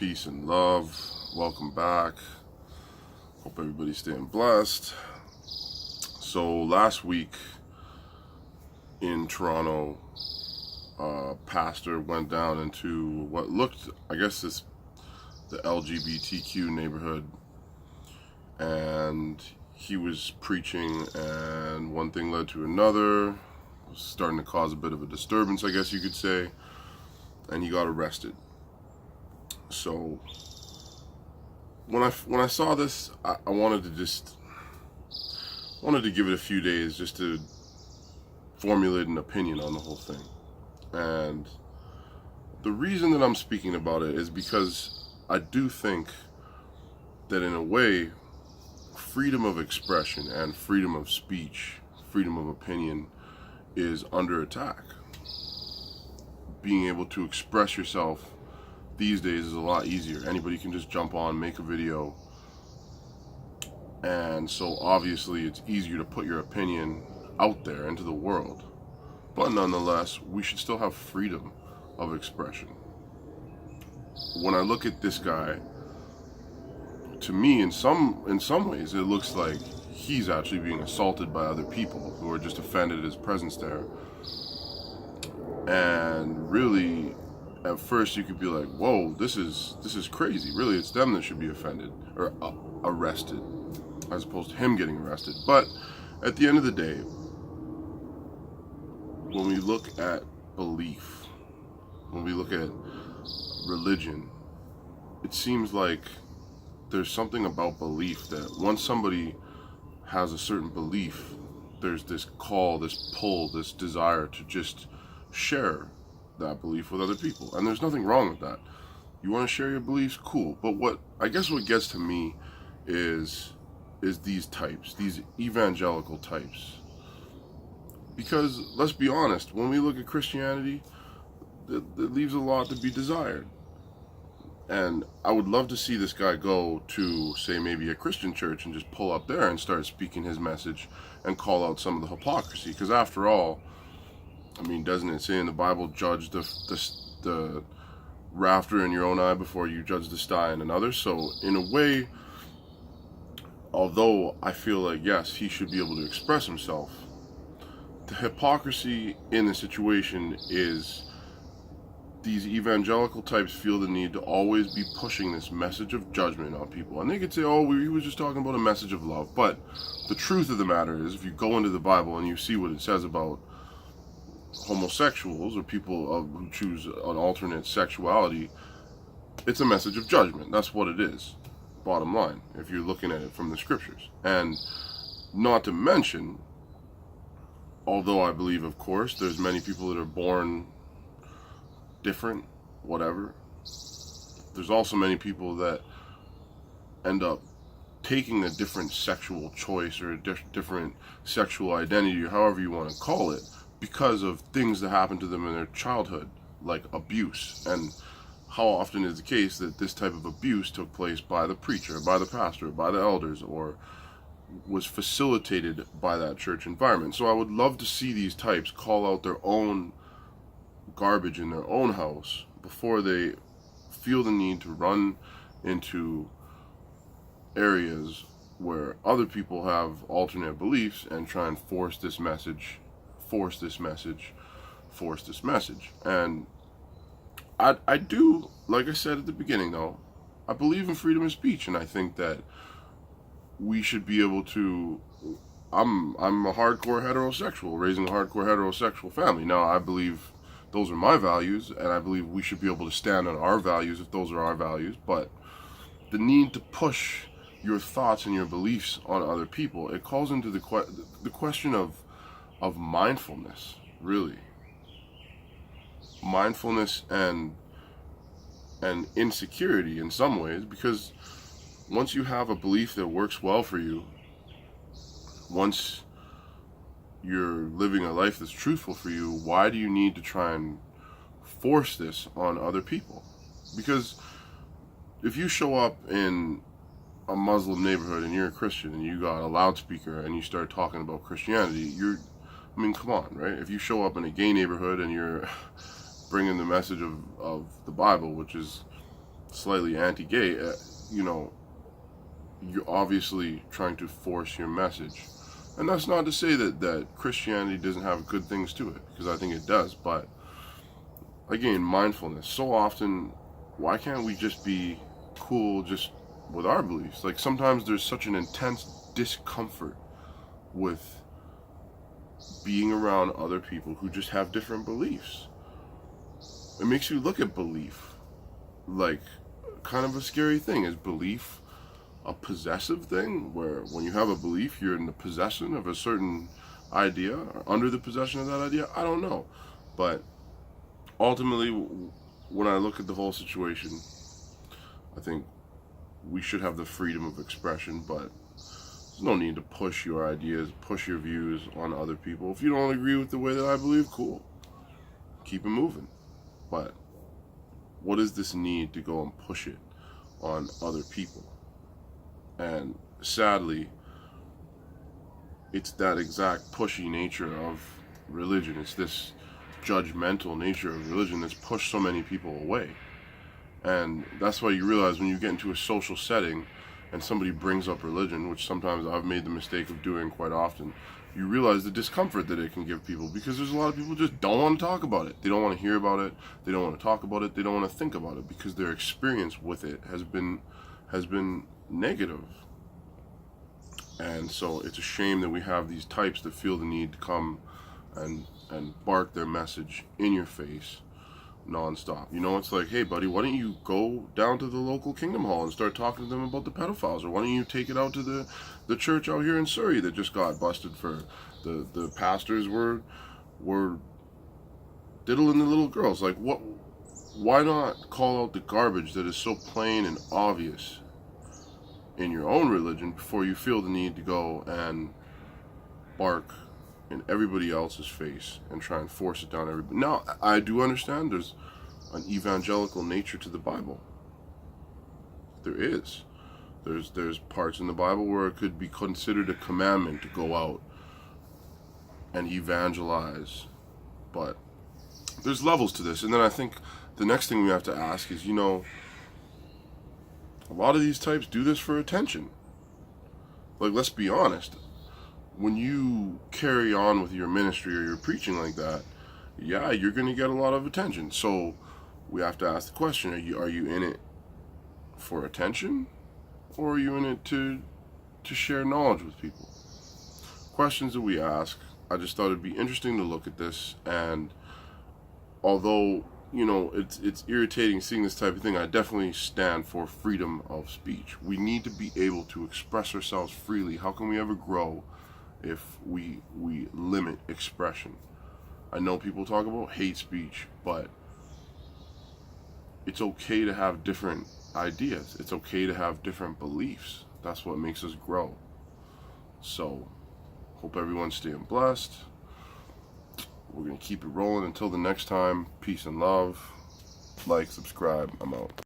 Peace and love. Welcome back. Hope everybody's staying blessed. So last week in Toronto, a pastor went down into what looked, I guess, the LGBTQ neighborhood, and he was preaching, and one thing led to another. It was starting to cause a bit of a disturbance, I guess you could say, and he got arrested. So when I saw this, I wanted to give it a few days just to formulate an opinion on the whole thing. And the reason that I'm speaking about it is because I do think that in a way, freedom of expression and freedom of speech, freedom of opinion is under attack. Being able to express yourself these days is a lot easier. Anybody can just jump on, make a video, and so obviously it's easier to put your opinion out there into the world. But nonetheless, we should still have freedom of expression. When I look at this guy, to me, in some ways, it looks like he's actually being assaulted by other people who are just offended at his presence there. And really, at first you could be like, whoa, this is crazy. Really, it's them that should be offended or arrested, as opposed to him getting arrested. But at the end of the day, when we look at belief, when we look at religion, it seems like there's something about belief that once somebody has a certain belief, there's this call, this pull, this desire to just share that belief with other people. And there's nothing wrong with that. You want to share your beliefs? Cool. But what gets to me is these types, these evangelical types. Because let's be honest, when we look at Christianity, it leaves a lot to be desired. And I would love to see this guy go to, say, maybe a Christian church and just pull up there and start speaking his message and call out some of the hypocrisy. Because after all, I mean, doesn't it say in the Bible, judge the rafter in your own eye before you judge the sty in another? So in a way, although I feel like, yes, he should be able to express himself, the hypocrisy in the situation is these evangelical types feel the need to always be pushing this message of judgment on people. And they could say, oh, he was just talking about a message of love. But the truth of the matter is, if you go into the Bible and you see what it says about homosexuals or people who choose an alternate sexuality, it's a message of judgment. That's what it is, bottom line, if you're looking at it from the scriptures. And not to mention, although I believe, of course, there's many people that are born different, whatever, there's also many people that end up taking a different sexual choice or a different sexual identity, or however you want to call it, because of things that happened to them in their childhood, like abuse. And how often is the case that this type of abuse took place by the preacher, by the pastor, by the elders, or was facilitated by that church environment? So I would love to see these types call out their own garbage in their own house before they feel the need to run into areas where other people have alternate beliefs and try and force this message. And I do, like I said at the beginning though, I believe in freedom of speech, and I think that we should be able to, I'm a hardcore heterosexual, raising a hardcore heterosexual family. Now I believe those are my values, and I believe we should be able to stand on our values if those are our values. But the need to push your thoughts and your beliefs on other people, it calls into the question of mindfulness, really. Mindfulness and insecurity in some ways, because once you have a belief that works well for you, once you're living a life that's truthful for you, why do you need to try and force this on other people? Because if you show up in a Muslim neighborhood and you're a Christian and you got a loudspeaker and you start talking about Christianity, come on, right? If you show up in a gay neighborhood and you're bringing the message of the Bible, which is slightly anti-gay, you're obviously trying to force your message. And that's not to say that Christianity doesn't have good things to it, because I think it does. But again, mindfulness. So often, why can't we just be cool just with our beliefs? Like, sometimes there's such an intense discomfort with being around other people who just have different beliefs. It makes you look at belief like kind of a scary thing. Is belief a possessive thing, where when you have a belief, you're in the possession of a certain idea, or under the possession of that idea? I don't know. But ultimately, when I look at the whole situation, I think we should have the freedom of expression, but there's no need to push your ideas, push your views on other people. If you don't agree with the way that I believe, cool. Keep it moving. But what is this need to go and push it on other people? And sadly, it's that exact pushy nature of religion. It's this judgmental nature of religion that's pushed so many people away. And that's why you realize when you get into a social setting and somebody brings up religion, which sometimes I've made the mistake of doing quite often, you realize the discomfort that it can give people, because there's a lot of people who just don't want to talk about it. They don't want to hear about it. They don't want to talk about it. They don't want to think about it, because their experience with it has been negative. And so it's a shame that we have these types that feel the need to come and bark their message in your face nonstop. It's like, hey buddy, why don't you go down to the local Kingdom Hall and start talking to them about the pedophiles? Or why don't you take it out to the church out here in Surrey that just got busted for the pastors were diddling the little girls? Like, what? Why not call out the garbage that is so plain and obvious in your own religion before you feel the need to go and bark in everybody else's face and try and force it down everybody? Now, I do understand there's an evangelical nature to the Bible. There is. There's parts in the Bible where it could be considered a commandment to go out and evangelize. But there's levels to this. And then I think the next thing we have to ask is, a lot of these types do this for attention. Like, let's be honest. When you carry on with your ministry or your preaching like that, yeah, you're going to get a lot of attention. So we have to ask the question, are you in it for attention, or are you in it to share knowledge with people? Questions that we ask. I just thought it'd be interesting to look at this, and although it's irritating seeing this type of thing, I definitely stand for freedom of speech. We need to be able to express ourselves freely. How can we ever grow if we limit expression? I know people talk about hate speech, but it's okay to have different ideas. It's okay to have different beliefs. That's what makes us grow. So, hope everyone's staying blessed. We're going to keep it rolling until the next time. Peace and love. Like, subscribe. I'm out.